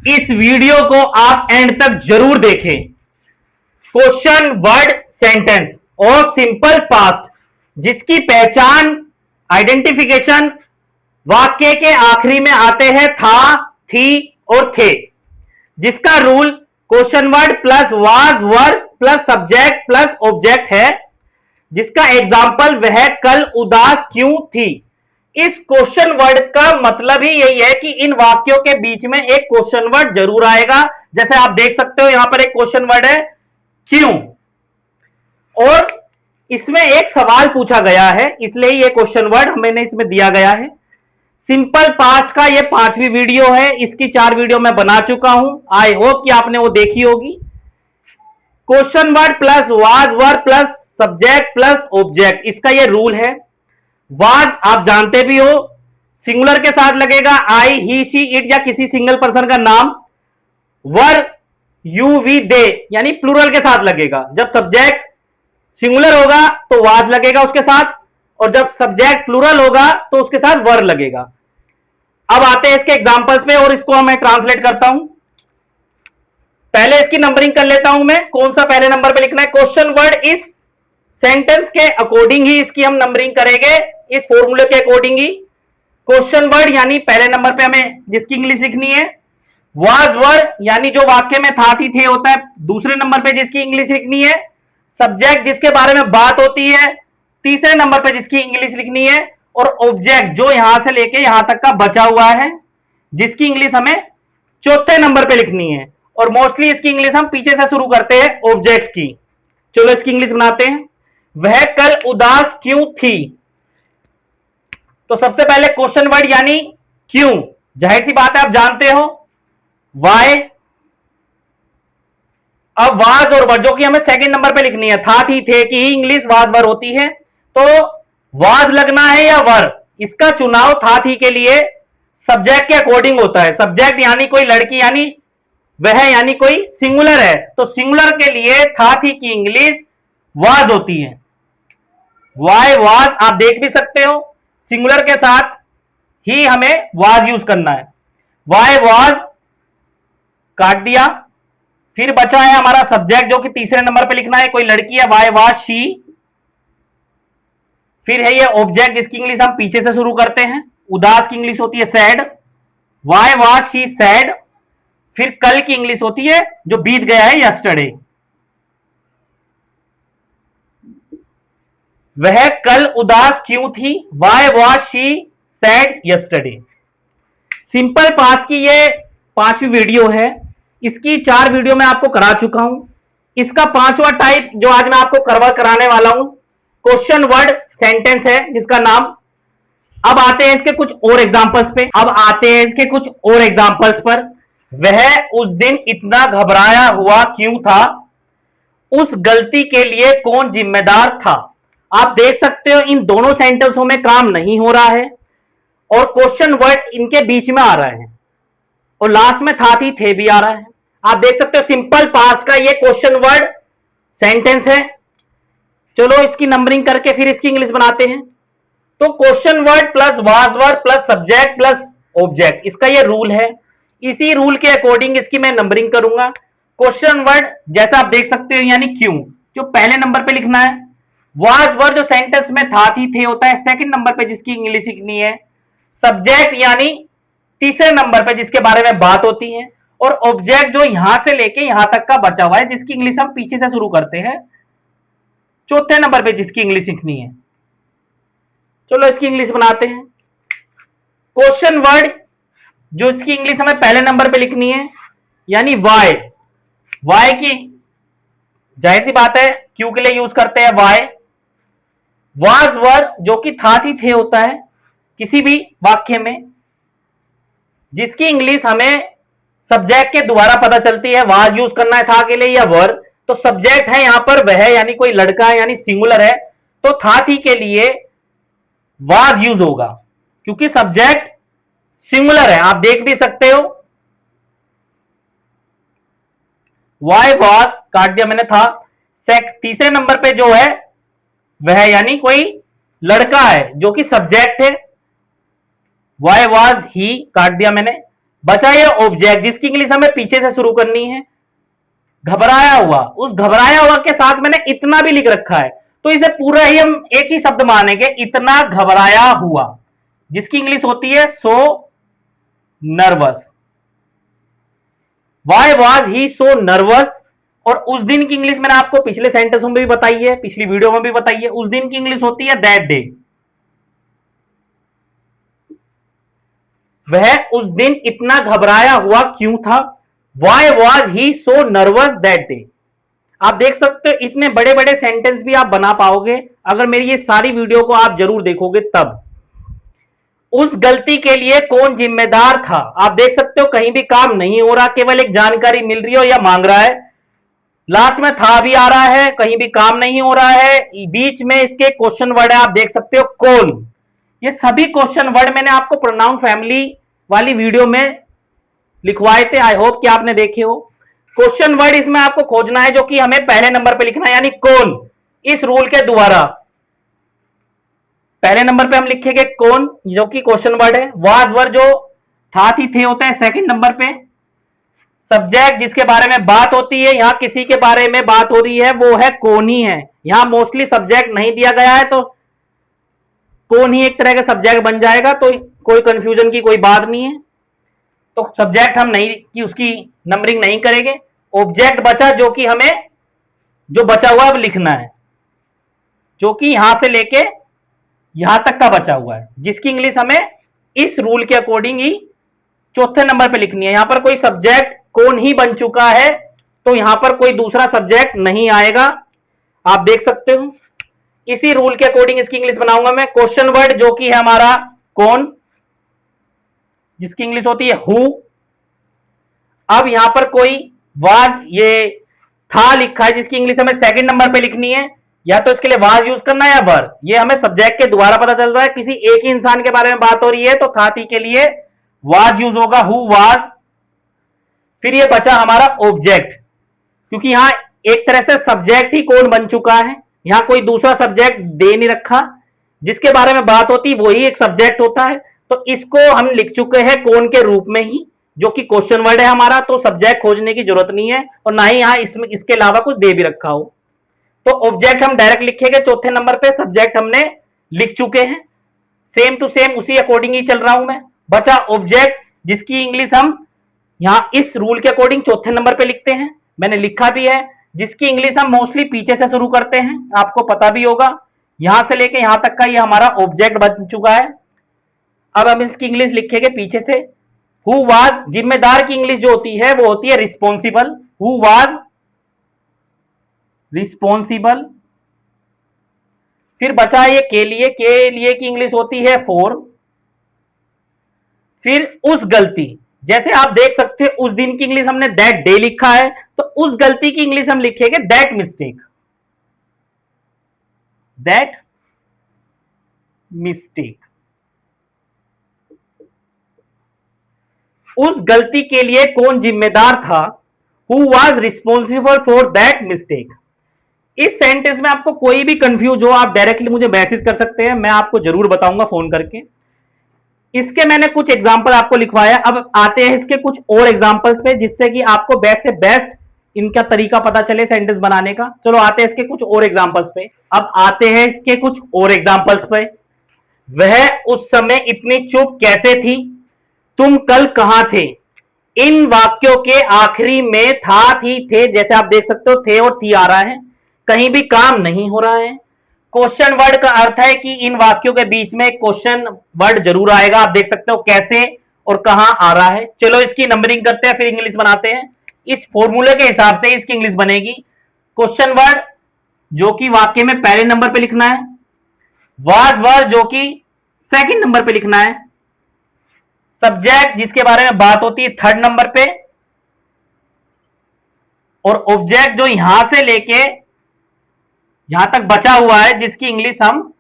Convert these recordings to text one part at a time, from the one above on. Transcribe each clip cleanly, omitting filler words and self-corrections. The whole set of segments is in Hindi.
इस वीडियो को आप एंड तक जरूर देखें। क्वेश्चन वर्ड सेंटेंस और सिंपल पास्ट जिसकी पहचान आइडेंटिफिकेशन वाक्य के आखिरी में आते हैं था, थी और थे, जिसका rule question word plus was were plus subject plus object है, जिसका एग्जाम्पल वह कल उदास क्यों थी। इस क्वेश्चन वर्ड का मतलब ही यही है कि इन वाक्यों के बीच में एक क्वेश्चन वर्ड जरूर आएगा। जैसे आप देख सकते हो यहां पर एक क्वेश्चन वर्ड है क्यों, और इसमें एक सवाल पूछा गया है, इसलिए ये क्वेश्चन वर्ड मैंने इसमें दिया गया है। सिंपल पास्ट का ये 5वीं वीडियो है, इसकी 4 वीडियो मैं बना चुका हूं, आई होप कि आपने वो देखी होगी। Question word plus was were plus subject plus object, इसका ये रूल है। वाज आप जानते भी हो, सिंगुलर के साथ लगेगा आई ही शी इट या किसी सिंगल पर्सन का नाम। वर यू वी दे यानी प्लूरल के साथ लगेगा। जब सब्जेक्ट सिंगुलर होगा तो वाज लगेगा उसके साथ, और जब सब्जेक्ट प्लूरल होगा तो उसके साथ वर लगेगा। अब आते हैं इसके एग्जांपल्स पे और इसको मैं ट्रांसलेट करता हूं। पहले इसकी नंबरिंग कर लेता हूं मैं, कौन सा पहले नंबर पे लिखना है। क्वेश्चन वर्ड इस सेंटेंस के अकॉर्डिंग ही इसकी हम नंबरिंग करेंगे, इस फॉर्मूले के अकॉर्डिंग ही। क्वेश्चन वर्ड यानी पहले नंबर पे हमें जिसकी इंग्लिश लिखनी है। वाज वर यानी जो वाक्य में था थी थे होता है, दूसरे नंबर पे जिसकी इंग्लिश लिखनी है। सब्जेक्ट जिसके बारे में बात होती है, तीसरे नंबर पे जिसकी इंग्लिश लिखनी है। और ऑब्जेक्ट जो यहां से लेके यहां तक का बचा हुआ है, जिसकी इंग्लिश हमें चौथे नंबर पे लिखनी है। और मोस्टली इसकी इंग्लिश हम पीछे से शुरू करते हैं ऑब्जेक्ट की। चलो इसकी इंग्लिश बनाते हैं। वह कल उदास क्यों थी। तो सबसे पहले क्वेश्चन वर्ड यानी क्यों, जाहिर सी बात है आप जानते हो वाई। अब वाज और वर जो कि हमें सेकंड नंबर पे लिखनी है, था थी थे की ही इंग्लिश वाज वर होती है। तो वाज लगना है या वर, इसका चुनाव था थी के लिए सब्जेक्ट के अकॉर्डिंग होता है। सब्जेक्ट यानी कोई लड़की यानी वह यानी कोई सिंगुलर है, तो सिंगुलर के लिए था थी की इंग्लिश वाज होती है। वाई वाज आप देख भी सकते हो, सिंगुलर के साथ ही हमें वाज यूज करना है। वाई वाज काट दिया। फिर बचा है हमारा सब्जेक्ट जो कि तीसरे नंबर पे लिखना है, कोई लड़की है, वाई वाज शी। फिर है ये ऑब्जेक्ट जिसकी इंग्लिश हम पीछे से शुरू करते हैं, उदास की इंग्लिश होती है sad, Y was she said. फिर कल की इंग्लिश होती है जो बीत गया है, यस्टरडे। वह कल उदास क्यों थी, why was she said yesterday. Simple past की ये 5वीं वीडियो है, इसकी 4 वीडियो मैं आपको करा चुका हूं। इसका 5वां टाइप जो आज मैं आपको कराने वाला हूं, क्वेश्चन वर्ड सेंटेंस है जिसका नाम। अब आते हैं इसके कुछ और एग्जांपल्स पे। पर वह उस दिन इतना घबराया हुआ क्यों था, उस गलती के लिए कौन जिम्मेदार था। आप देख सकते हो इन दोनों सेंटेंसों में काम नहीं हो रहा है और क्वेश्चन वर्ड इनके बीच में आ रहा है, और लास्ट में था थी थे भी आ रहा है। आप देख सकते हो सिंपल पास्ट का ये क्वेश्चन वर्ड सेंटेंस है। चलो इसकी नंबरिंग करके फिर इसकी इंग्लिश बनाते हैं। तो question word plus was were plus subject plus object, इसका ये रूल है। इसी रूल के अकॉर्डिंग इसकी मैं नंबरिंग करूंगा। क्वेश्चन वर्ड जैसा आप देख सकते हो यानी क्यों, जो पहले नंबर पे लिखना है। वाज वर जो सेंटेंस में था थी थे होता है, सेकंड नंबर पे जिसकी इंग्लिश लिखनी है। सब्जेक्ट यानी तीसरे नंबर पे जिसके बारे में बात होती है, और ऑब्जेक्ट जो यहां से लेके यहां तक का बचा हुआ है, जिसकी इंग्लिश हम पीछे से शुरू करते हैं, चौथे नंबर पे जिसकी इंग्लिश लिखनी है। चलो इसकी इंग्लिश बनाते हैं। क्वेश्चन वर्ड जो इसकी इंग्लिश हमें पहले नंबर पे लिखनी है यानी वाई। वाई की जाहिर सी बात है क्यू के लिए यूज करते हैं वाई। वाज वर जो कि था थी थे होता है किसी भी वाक्य में, जिसकी इंग्लिश हमें सब्जेक्ट के द्वारा पता चलती है। वाज यूज करना है था के लिए या वर, तो सब्जेक्ट है यहां पर वह यानी कोई लड़का है यानी सिंगुलर है, तो था थी के लिए वाज यूज होगा क्योंकि सब्जेक्ट सिंगुलर है। आप देख भी सकते हो वाई वाज काट दिया मैंने था। तीसरे नंबर पे जो है वह यानी कोई लड़का है जो कि सब्जेक्ट है, वाई वाज ही काट दिया मैंने। बचा ये ऑब्जेक्ट जिसकी इंग्लिश हमें पीछे से शुरू करनी है, घबराया हुआ। उस घबराया हुआ के साथ मैंने इतना भी लिख रखा है, तो इसे पूरा ही हम एक ही शब्द मानेंगे, इतना घबराया हुआ, जिसकी इंग्लिश होती है so nervous. Why was he so nervous. और उस दिन की इंग्लिश मैंने आपको पिछले सेंटेंसों में भी बताई है, पिछली वीडियो में भी बताई है। उस दिन की इंग्लिश होती है दैट डे। वह उस दिन इतना घबराया हुआ क्यों था? Why was he so nervous that day. आप देख सकते हो इतने बड़े बड़े सेंटेंस भी आप बना पाओगे अगर मेरी ये सारी वीडियो को आप जरूर देखोगे तब। उस गलती के लिए कौन जिम्मेदार था? आप देख सकते हो कहीं भी काम नहीं हो रहा, केवल एक जानकारी मिल रही हो या मांग रहा है। लास्ट में था भी आ रहा है, कहीं भी काम नहीं हो रहा है। बीच में इसके क्वेश्चन वर्ड है, आप देख सकते हो कौन। ये सभी क्वेश्चन वर्ड मैंने आपको प्रोनाउन फैमिली वाली वीडियो में लिखवाए थे, आई होप कि आपने देखे हो। क्वेश्चन वर्ड इसमें आपको खोजना है जो कि हमें पहले नंबर पे लिखना है, यानी कौन। इस रूल के द्वारा पहले नंबर पे हम लिखेंगे कौन, जो कि क्वेश्चन वर्ड है। वाज वर जो था थी थे होता है सेकंड नंबर पे। सब्जेक्ट जिसके बारे में बात होती है, यहां किसी के बारे में बात हो रही है, वो है कौन ही है। यहां मोस्टली सब्जेक्ट नहीं दिया गया है तो कौन ही एक तरह का सब्जेक्ट बन जाएगा, तो कोई कंफ्यूजन की कोई बात नहीं है। तो सब्जेक्ट हम नहीं कि उसकी नंबरिंग नहीं करेंगे। ऑब्जेक्ट बचा जो कि हमें जो बचा हुआ अब लिखना है, जो कि यहां से लेके यहां तक का बचा हुआ है, जिसकी इंग्लिश हमें इस रूल के अकॉर्डिंग ही चौथे नंबर पे लिखनी है। यहां पर कोई सब्जेक्ट कौन ही बन चुका है तो यहां पर कोई दूसरा सब्जेक्ट नहीं आएगा, आप देख सकते हो। इसी रूल के अकॉर्डिंग इसकी इंग्लिश बनाऊंगा मैं। क्वेश्चन वर्ड जो कि है हमारा कौन, जिसकी इंग्लिश होती है हु। अब यहां पर कोई वाज ये था लिखा है, जिसकी इंग्लिश हमें सेकंड नंबर पे लिखनी है। या तो इसके लिए वाज यूज करना है या वर, ये हमें सब्जेक्ट के द्वारा पता चल रहा है। किसी एक ही इंसान के बारे में बात हो रही है तो था थी के लिए वाज यूज होगा, हु वाज। फिर ये बचा हमारा ऑब्जेक्ट, क्योंकि यहां एक तरह से सब्जेक्ट ही कौन बन चुका है, यहां कोई दूसरा सब्जेक्ट दे नहीं रखा। जिसके बारे में बात होती वही एक सब्जेक्ट होता है, तो इसको हम लिख चुके हैं कौन के रूप में ही, जो कि क्वेश्चन वर्ड है हमारा। तो सब्जेक्ट खोजने की जरूरत नहीं है और ना ही यहां इसमें इसके अलावा कुछ दे भी रखा हो। तो ऑब्जेक्ट हम डायरेक्ट लिखेंगे चौथे नंबर पे, सब्जेक्ट हमने लिख चुके हैं। सेम टू सेम उसी अकॉर्डिंग ही चल रहा हूं मैं। बचा ऑब्जेक्ट जिसकी इंग्लिश हम यहां इस रूल के अकॉर्डिंग चौथे नंबर पे लिखते हैं, मैंने लिखा भी है। जिसकी इंग्लिश हम मोस्टली पीछे से शुरू करते हैं, आपको पता भी होगा। यहां से लेके यहां तक का ये हमारा ऑब्जेक्ट बन चुका है। अब हम इसकी इंग्लिश लिखेंगे पीछे से। हु वाज, जिम्मेदार की इंग्लिश जो होती है वो होती है रिस्पॉन्सिबल। Who was responsible. फिर बचा ये के लिए की इंग्लिश होती है फॉर। फिर उस गलती, जैसे आप देख सकते हैं उस दिन की इंग्लिश हमने दैट डे लिखा है, तो उस गलती की इंग्लिश हम लिखेंगे दैट मिस्टेक। That mistake. उस गलती के लिए कौन जिम्मेदार था? Who was responsible for that mistake. इस सेंटेंस में आपको कोई भी कंफ्यूज हो, आप डायरेक्टली मुझे मैसेज कर सकते हैं, मैं आपको जरूर बताऊंगा फोन करके। इसके मैंने कुछ एग्जाम्पल आपको लिखवाया। अब आते हैं इसके कुछ और एग्जाम्पल्स पे, जिससे कि आपको बेस्ट से बेस्ट इनका तरीका पता चले सेंटेंस बनाने का। चलो आते हैं इसके कुछ और एग्जाम्पल्स पे। अब आते हैं इसके कुछ और एग्जाम्पल्स पे। वह उस समय इतनी चुप कैसे थी? तुम कल कहां थे? इन वाक्यों के आखिरी में था थी थे, जैसे आप देख सकते हो थे और थी आ रहा है, कहीं भी काम नहीं हो रहा है। क्वेश्चन वर्ड का अर्थ है कि इन वाक्यों के बीच में क्वेश्चन वर्ड जरूर आएगा। आप देख सकते हो कैसे और कहां आ रहा है। चलो इसकी नंबरिंग करते हैं, फिर इंग्लिश बनाते हैं। इस फॉर्मूले के हिसाब से इसकी इंग्लिश बनेगी। क्वेश्चन वर्ड जो कि वाक्य में पहले नंबर पे लिखना है, वाज वर्ड जो कि सेकंड नंबर पे लिखना है, सब्जेक्ट जिसके बारे में बात होती है थर्ड नंबर पे, और ऑब्जेक्ट जो यहां से लेके यहां तक बचा हुआ है, जिसकी इंग्लिश हम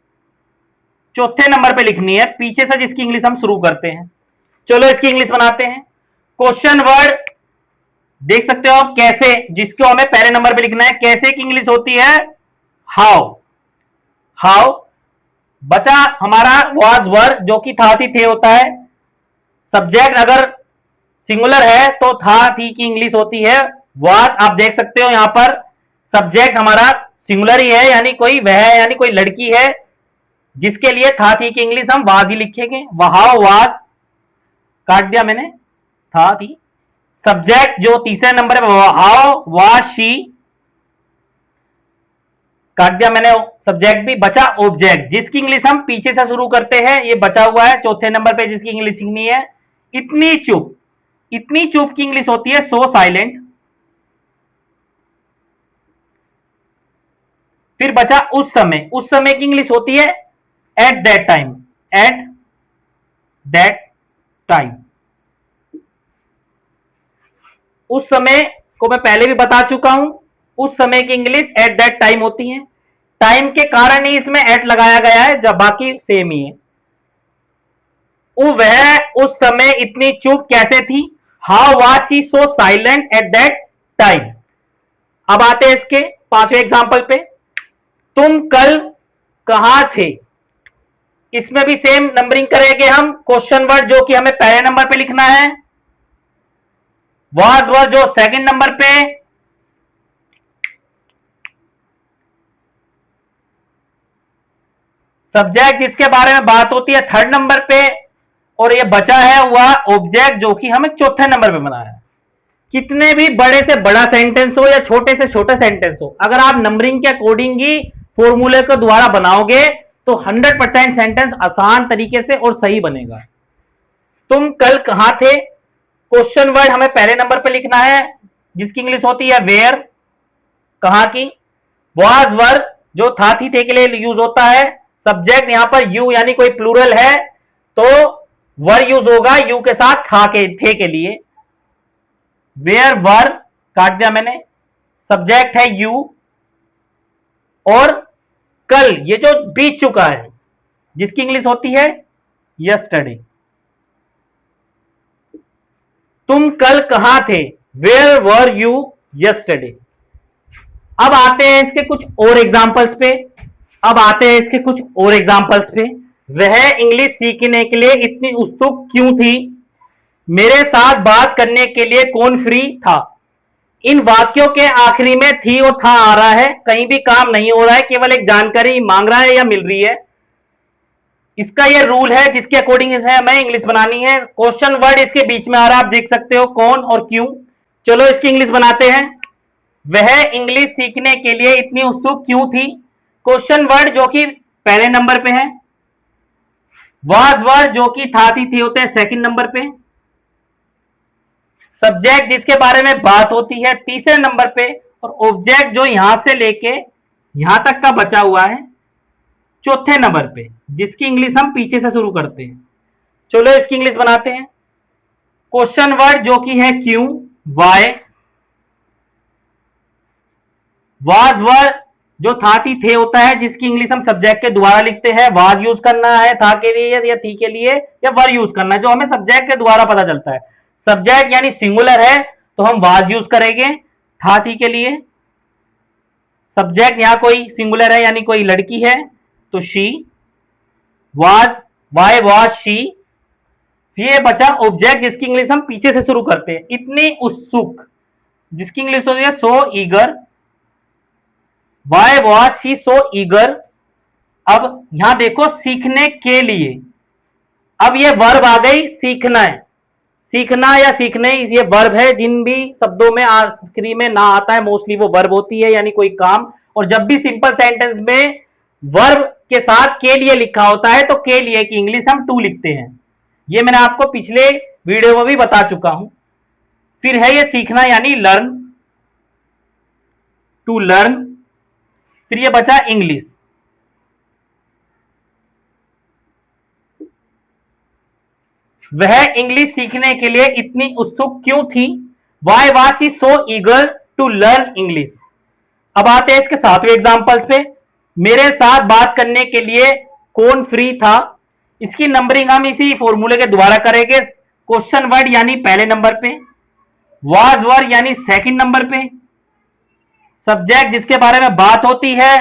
चौथे नंबर पे लिखनी है, पीछे से जिसकी इंग्लिश हम शुरू करते हैं। चलो इसकी इंग्लिश बनाते हैं। क्वेश्चन वर्ड देख सकते हो आप कैसे, जिसको हमें पहले नंबर पे लिखना है। कैसे की इंग्लिश होती है हाउ। हाउ बचा हमारा वाज वर जो कि था थी थे होता है। सब्जेक्ट अगर सिंगुलर है तो था थी की इंग्लिश होती है वाज। आप देख सकते हो यहां पर सब्जेक्ट हमारा सिंगुलर ही है, यानी कोई वह है, यानी कोई लड़की है, जिसके लिए था थी की इंग्लिश हम वाज ही लिखेंगे। वहां वाज काट दिया मैंने, था थी। सब्जेक्ट जो तीसरे नंबर पे हाउ वाज शी, काट दिया मैंने सब्जेक्ट भी। बचा ऑब्जेक्ट जिसकी इंग्लिश हम पीछे से शुरू करते हैं, ये बचा हुआ है चौथे नंबर पे जिसकी इंग्लिश सीखनी है। इतनी चुप, इतनी चुप की इंग्लिश होती है सो साइलेंट। फिर बचा उस समय, उस समय की इंग्लिश होती है at that time, at that time. उस समय को मैं पहले भी बता चुका हूं, उस समय की इंग्लिश एट दैट टाइम होती है। टाइम के कारण ही इसमें एट लगाया गया है, जब बाकी सेम ही है। वह उस समय इतनी चुप कैसे थी, how was she so silent at that time. अब आते हैं इसके पांचवें एग्जांपल पे। तुम कल कहां थे, इसमें भी सेम नंबरिंग करेंगे हम। क्वेश्चन वर्ड जो कि हमें पहले नंबर पे लिखना है, वाज वर्ड जो सेकंड नंबर पे, सब्जेक्ट जिसके बारे में बात होती है थर्ड नंबर पे, और ये बचा है हुआ ऑब्जेक्ट जो कि हमें चौथे नंबर पे बनाया है। कितने भी बड़े से बड़ा सेंटेंस हो या छोटे से छोटा सेंटेंस हो, अगर आप नंबरिंग के अकॉर्डिंग ही फॉर्मूले को द्वारा बनाओगे तो 100% सेंटेंस आसान तरीके से और सही बनेगा। तुम कल कहां थे, क्वेश्चन वर्ड हमें पहले नंबर पे लिखना है जिसकी इंग्लिश होती है वेयर, कहां की। वाज वर्ड जो था थी थे के लिए यूज होता है। सब्जेक्ट यहां पर यू यानी कोई प्लूरल है तो वर यूज होगा यू के साथ था के थे के लिए। वेयर वर काट दिया मैंने, सब्जेक्ट है यू, और कल ये जो बीत चुका है जिसकी इंग्लिश होती है यस्टरडे। तुम कल कहां थे, वेयर वर यू यस्टरडे। अब आते हैं इसके कुछ और एग्जांपल्स पे, अब आते हैं इसके कुछ और एग्जांपल्स पे। वह इंग्लिश सीखने के लिए इतनी उत्सुक क्यों थी, मेरे साथ बात करने के लिए कौन फ्री था। इन वाक्यों के आखिरी में थी और था आ रहा है, कहीं भी काम नहीं हो रहा है, केवल एक जानकारी मांग रहा है या मिल रही है। इसका यह रूल है जिसके अकॉर्डिंग हमें इंग्लिश बनानी है। क्वेश्चन वर्ड इसके बीच में आ रहा है, आप देख सकते हो कौन और क्यों। चलो इसकी इंग्लिश बनाते हैं। वह इंग्लिश सीखने के लिए इतनी उत्सुक क्यों थी, क्वेश्चन वर्ड जो कि पहले नंबर पे है। वाज वर्ड जो कि था थी होते हैं सेकंड नंबर पे। सब्जेक्ट जिसके बारे में बात होती है तीसरे नंबर पे, और ऑब्जेक्ट जो यहां से लेके यहां तक का बचा हुआ है चौथे नंबर पे, जिसकी इंग्लिश हम पीछे से शुरू करते हैं। चलो इसकी इंग्लिश बनाते हैं। क्वेश्चन वर्ड जो कि है क्यों, वाई। वाज वर्ड जो था थी थे होता है जिसकी इंग्लिश हम सब्जेक्ट के द्वारा लिखते हैं। वाज यूज करना है था के लिए या थी के लिए, या वर यूज करना है जो हमें सब्जेक्ट के द्वारा पता चलता है। सब्जेक्ट यानी सिंगुलर है तो हम वाज यूज करेंगे था थी के लिए। सब्जेक्ट यहां कोई सिंगुलर है यानी कोई लड़की है तो she, was Y was she. फिर ये बचा ऑब्जेक्ट जिसकी इंग्लिश हम पीछे से शुरू करते हैं, इतनी उत्सुक, जिसकी इंग्लिश होती है so eager. Y was she so eager. अब यहां देखो सीखने के लिए, अब ये वर्ब आ गई सीखना है, सीखना या सीखने ये वर्ब है। जिन भी शब्दों में आखिरी में ना आता है मोस्टली वो वर्ब होती है यानी कोई काम। और जब भी सिंपल सेंटेंस में वर्ब के साथ के लिए लिखा होता है तो के लिए की इंग्लिश हम टू लिखते हैं। ये मैंने आपको पिछले वीडियो में भी बता चुका हूं। फिर है ये सीखना यानी लर्न, टू लर्न। फिर ये बचा इंग्लिश। वह इंग्लिश सीखने के लिए इतनी उत्सुक क्यों थी, why was she so eager to learn English. अब आते हैं इसके सातवें एग्जांपल्स पे। मेरे साथ बात करने के लिए कौन फ्री था, इसकी नंबरिंग हम इसी फॉर्मूले के द्वारा करेंगे। क्वेश्चन वर्ड यानी पहले नंबर पे, वाज वर्ड यानी सेकंड नंबर पे, सब्जेक्ट जिसके बारे में बात होती है,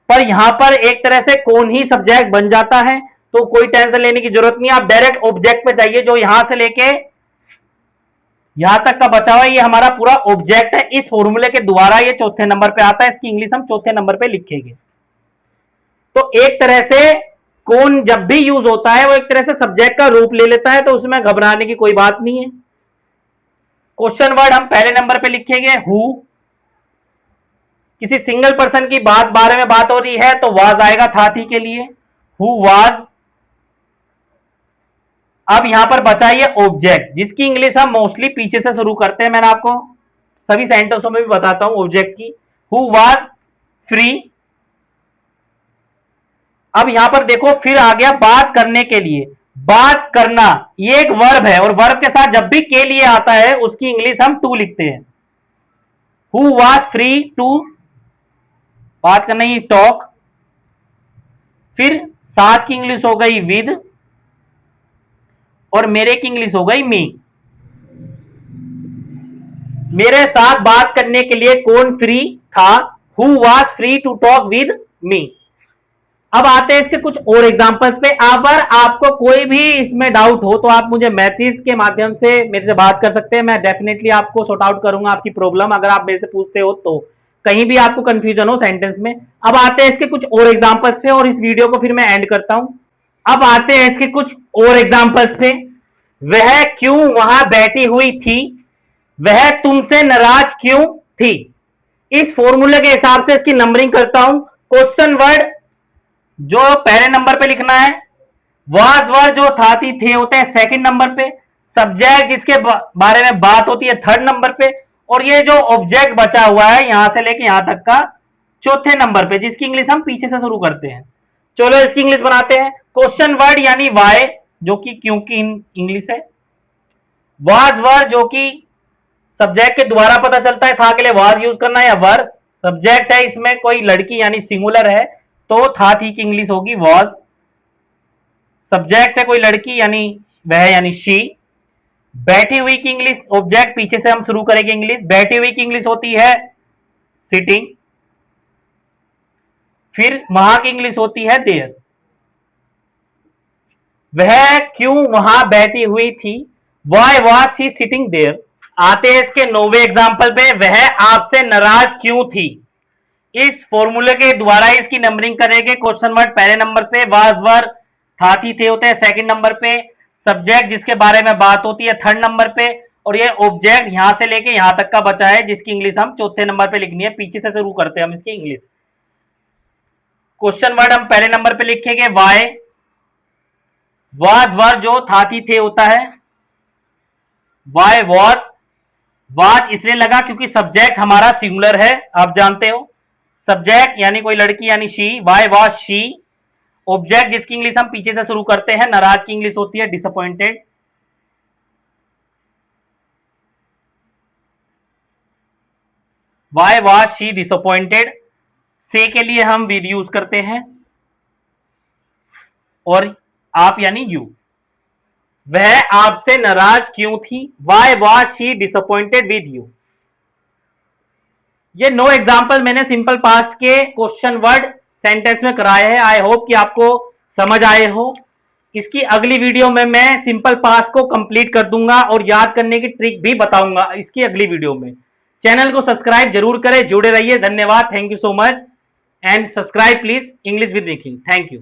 पर यहां पर एक तरह से कौन ही सब्जेक्ट बन जाता है तो कोई टेंशन लेने की जरूरत नहीं। आप डायरेक्ट ऑब्जेक्ट पे जाइए जो यहां से लेके यहां तक का बचा हुआ ये हमारा पूरा ऑब्जेक्ट है। इस फॉर्मूले के द्वारा ये चौथे नंबर पे आता है, इसकी इंग्लिश हम चौथे नंबर पे लिखेंगे। तो एक तरह से कौन जब भी यूज होता है वो एक तरह से सब्जेक्ट का रूप ले लेता है, तो उसमें घबराने की कोई बात नहीं है। क्वेश्चन वर्ड हम पहले नंबर पे लिखेंगे हु। किसी सिंगल पर्सन की बारे में बात हो रही है तो वाज आएगा था थी के लिए, हु वाज। अब यहां पर बचा ये ऑब्जेक्ट, जिसकी इंग्लिश हम मोस्टली पीछे से शुरू करते हैं। मैंने आपको सभी सेंटेंसों में भी बताता हूं ऑब्जेक्ट की। Who was free. अब यहां पर देखो फिर आ गया बात करने के लिए। बात करना ये एक वर्ब है, और वर्ब के साथ जब भी के लिए आता है उसकी इंग्लिश हम टू लिखते हैं। हु वाज फ्री टू, बात करना ही टॉक। फिर साथ की इंग्लिश हो गई विद, और मेरे की इंग्लिश हो गई मी। मेरे साथ बात करने के लिए कौन फ्री था? Who was free to talk with me. अब आते हैं इसके कुछ और एग्जांपल्स पे। अगर आपको कोई भी इसमें डाउट हो तो आप मुझे मैसेज के माध्यम से मेरे से बात कर सकते हैं। मैं डेफिनेटली आपको सॉर्ट आउट करूंगा आपकी प्रॉब्लम, अगर आप मेरे से पूछते हो तो, कहीं भी आपको कंफ्यूजन हो सेंटेंस में। अब आते हैं इसके कुछ और एग्जांपल्स पे, और इस वीडियो को फिर मैं एंड करता हूं। अब आते हैं इसके कुछ और एग्जांपल्स पे। वह क्यों वहां बैठी हुई थी? वह तुमसे नाराज क्यों थी? इस फॉर्मूले के हिसाब से इसकी नंबरिंग करता हूं। क्वेश्चन वर्ड जो पहले नंबर पे लिखना है, वाज वर्ड जो था थी थे होते हैं सेकंड नंबर पे, सब्जेक्ट जिसके बारे में बात होती है थर्ड नंबर पे, और ये जो ऑब्जेक्ट बचा हुआ है यहां से लेके यहां तक का चौथे नंबर पे, जिसकी इंग्लिश हम पीछे से शुरू करते हैं। चलो इसकी इंग्लिश बनाते हैं। क्वेश्चन वर्ड यानी वाई, जो कि क्योंकि इंग्लिश है। वाज वर्ड जो कि सब्जेक्ट के द्वारा पता चलता है, था के लिए वाज यूज करना है, या वर सब्जेक्ट है, इसमें कोई लड़की यानी सिंगुलर है तो था थी की इंग्लिश होगी वाज। सब्जेक्ट है कोई लड़की यानी वह यानी शी। बैठी हुई की इंग्लिश, ऑब्जेक्ट पीछे से हम शुरू करेंगे इंग्लिश, बैठी हुई की इंग्लिश होती है सिटिंग। फिर वहां की इंग्लिश होती है देयर। वह क्यों वहां बैठी हुई थी? Why was she sitting there. आते हैं इसके 9वें एग्जाम्पल पे। वह आपसे नाराज क्यों थी? इस फॉर्मूले के द्वारा इसकी नंबरिंग करेंगे। क्वेश्चन वर्ड पहले नंबर पे, वाज वर था थी थे होते हैं सेकंड नंबर पे, सब्जेक्ट जिसके बारे में बात होती है थर्ड नंबर पे, और ये ऑब्जेक्ट यहां से लेके यहां तक का बचा है, जिसकी इंग्लिश हम चौथे नंबर पे लिखनी है। पीछे से शुरू करते हैं हम इसकी इंग्लिश। क्वेश्चन वर्ड हम पहले नंबर पे लिखेंगे वाई। वाज वर जो था थी थे होता है, वाई वाज। वाज इसलिए लगा क्योंकि सब्जेक्ट हमारा सिंगुलर है, आप जानते हो। सब्जेक्ट यानी कोई लड़की यानी she, Y was she. Object जिसकी इंग्लिश हम पीछे से शुरू करते हैं, नाराज की इंग्लिश होती है disappointed. Y was she disappointed. से के लिए हम विद यूज करते हैं, और आप यानी यू। वह आपसे नाराज क्यों थी? Why was she disappointed with you. ये 9 एग्जाम्पल मैंने सिंपल पास्ट के क्वेश्चन वर्ड सेंटेंस में कराए हैं। आई होप कि आपको समझ आए हो। इसकी अगली वीडियो में मैं सिंपल पास्ट को कंप्लीट कर दूंगा और याद करने की ट्रिक भी बताऊंगा इसकी अगली वीडियो में। चैनल को सब्सक्राइब जरूर करें, जुड़े रहिए। धन्यवाद, thank you so much, and subscribe please English with Nikhil. Thank you.